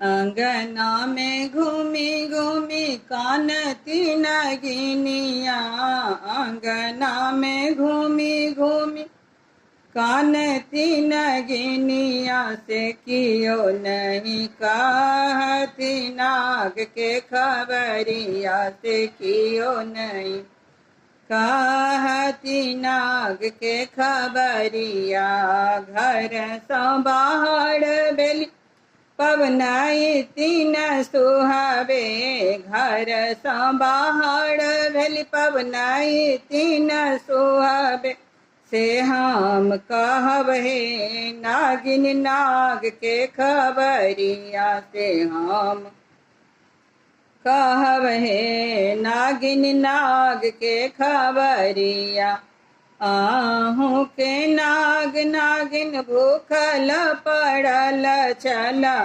अंगना में घूमी घूमी कानती नगिनिया, अंगना में घूमी घूमी कानती नगिनिया, से कियो नहीं कहती नाग के खबरिया, से कियो नहीं कहती नाग के खबरिया। घर से बाहर बेली पवनाई तीन सुहावे, घर से बाहर भेली पवनाई तीन सुहावे, से हम कहब हे नागिन नाग के खबरिया, से हम कहब हे नागिन नाग के खबरिया। आहू के नाग नागिन भूखल पड़ल चला,